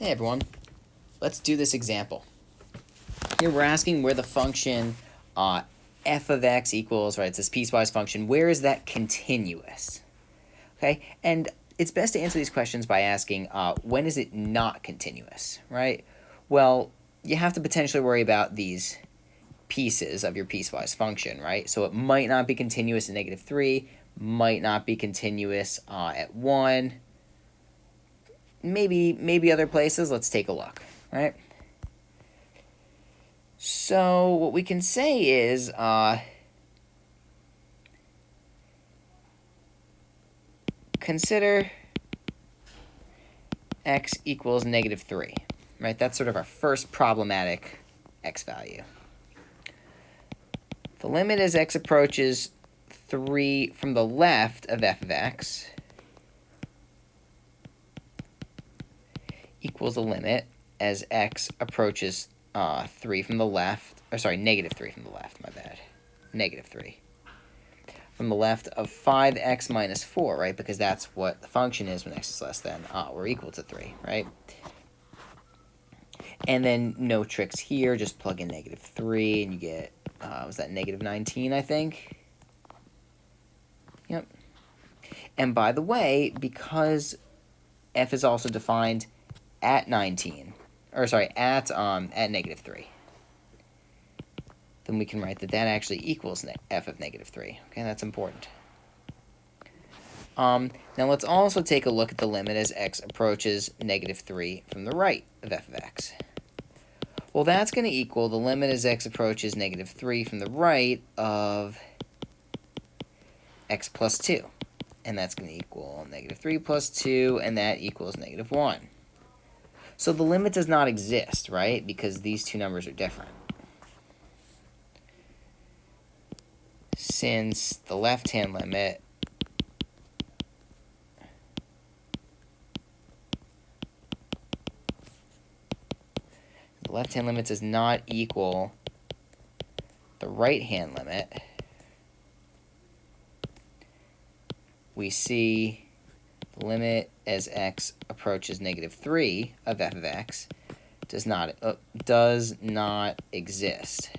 Hey everyone, let's do this example. Here we're asking where the function f of x equals, right, it's this piecewise function, where is that continuous? Okay, and it's best to answer these questions by asking when is it not continuous, right? Well, you have to potentially worry about these pieces of your piecewise function, right? So it might not be continuous at -3, might not be continuous at 1, maybe other places. Let's take a look, right? So what we can say is consider x equals -3, right? That's sort of our first problematic x value. The limit as x approaches 3 from the left of f of x equals the limit as x approaches 3 from the left, or sorry, -3 from the left, my bad, -3 from the left of 5x minus 4, right? Because that's what the function is when x is less than or equal to 3, right? And then no tricks here, just plug in -3 and you get, was that -19, I think? Yep. And by the way, because f is also defined at 19, or sorry, at -3, then we can write that that actually equals f of -3. Okay, that's important. Now let's also take a look at the limit as x approaches -3 from the right of f of x. Well, that's going to equal the limit as x approaches -3 from the right of x plus 2. And that's going to equal -3 plus 2, and that equals -1. So the limit does not exist, right? Because these two numbers are different. Since the left-hand limit does not equal the right-hand limit, we see the limit as x approaches -3 of f of x does not exist.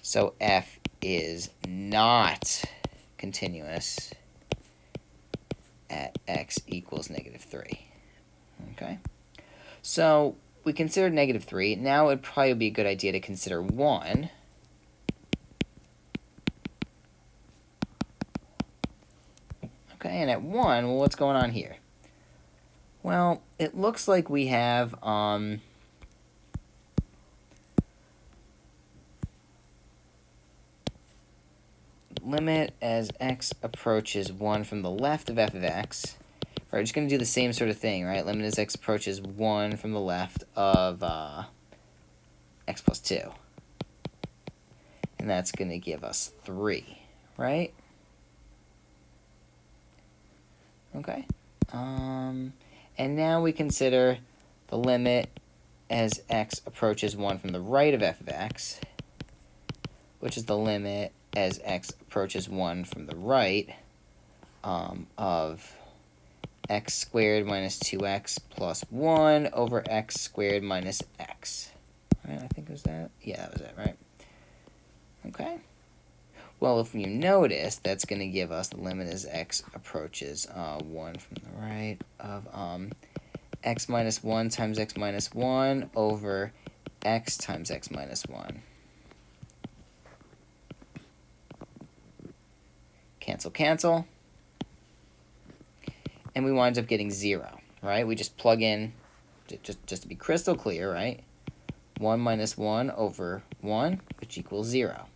So f is not continuous at x equals -3. Okay? So we considered -3. Now it would probably be a good idea to consider 1. Okay, and at 1, well, what's going on here? Well, it looks like we have limit as x approaches 1 from the left of f of x. Right, we're just going to do the same sort of thing, right? Limit as x approaches 1 from the left of x plus 2. And that's going to give us 3, right? Okay. And now we consider the limit as x approaches 1 from the right of f of x, which is the limit as x approaches 1 from the right of x squared minus 2x plus 1 over x squared minus x. Right, I think it was that. Yeah, that was it, right? Okay. Well, if you notice, that's going to give us the limit as x approaches 1 from the right of x minus 1 times x minus 1 over x times x minus 1. Cancel, cancel. And we wind up getting 0, right? We just plug in, just to be crystal clear, right? 1 minus 1 over 1, which equals 0.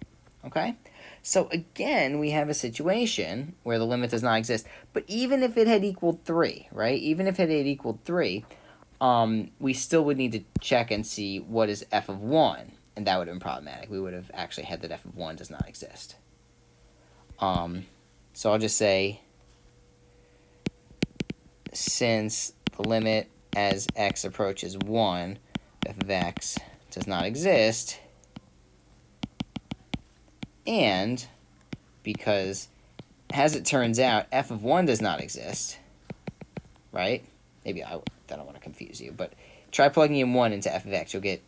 Okay? So again, we have a situation where the limit does not exist. But even if it had equaled 3, right? Even if it had equaled 3, we still would need to check and see what is f of 1. And that would have been problematic. We would have actually had that f of 1 does not exist. So I'll just say, since the limit as x approaches 1, f of x does not exist, and because, as it turns out, f of 1 does not exist, right? maybe I don't want to confuse you, but try plugging in 1 into f of x. You'll get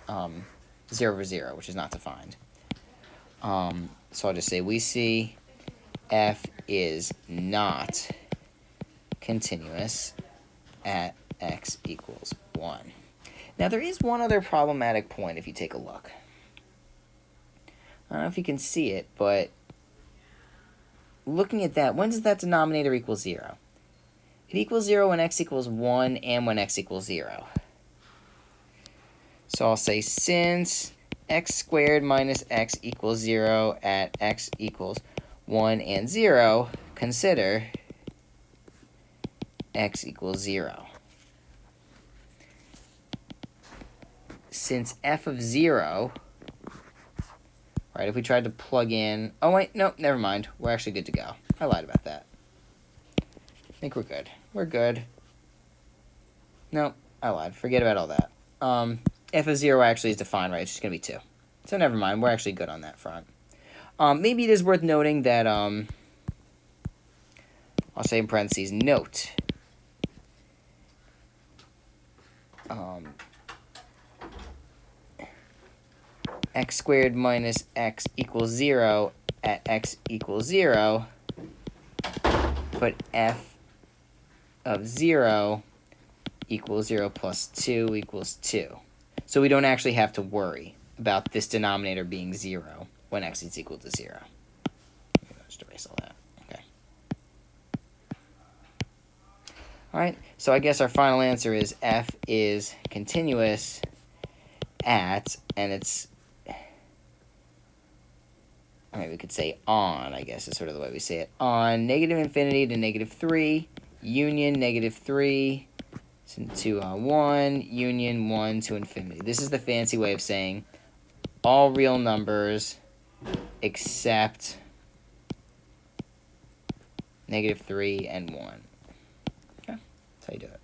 0 over 0, which is not defined. So I'll just say we see f is not continuous at x equals 1. Now, there is one other problematic point if you take a look. I don't know if you can see it, but looking at that, when does that denominator equal 0? It equals 0 when x equals 1 and when x equals 0. So I'll say since x squared minus x equals 0 at x equals 1 and 0, consider x equals 0. Since f of 0, right, if we tried to plug in... Oh, wait, no, never mind. We're actually good to go. I lied about that. I think we're good. We're good. No, I lied. Forget about all that. F of 0 actually is defined, right? It's just going to be 2. So never mind. We're actually good on that front. Maybe it is worth noting that... I'll say in parentheses, note... x squared minus x equals 0 at x equals 0, but f of 0 equals 0 plus 2 equals 2. So we don't actually have to worry about this denominator being 0 when x is equal to 0. Just erase all that. Okay. All right, so I guess our final answer is f is continuous at, and it's... I mean, we could say on, I guess is sort of the way we say it. On negative infinity to negative 3, union negative 3 to 1, union 1 to infinity. This is the fancy way of saying all real numbers except negative 3 and 1. Okay, that's how you do it.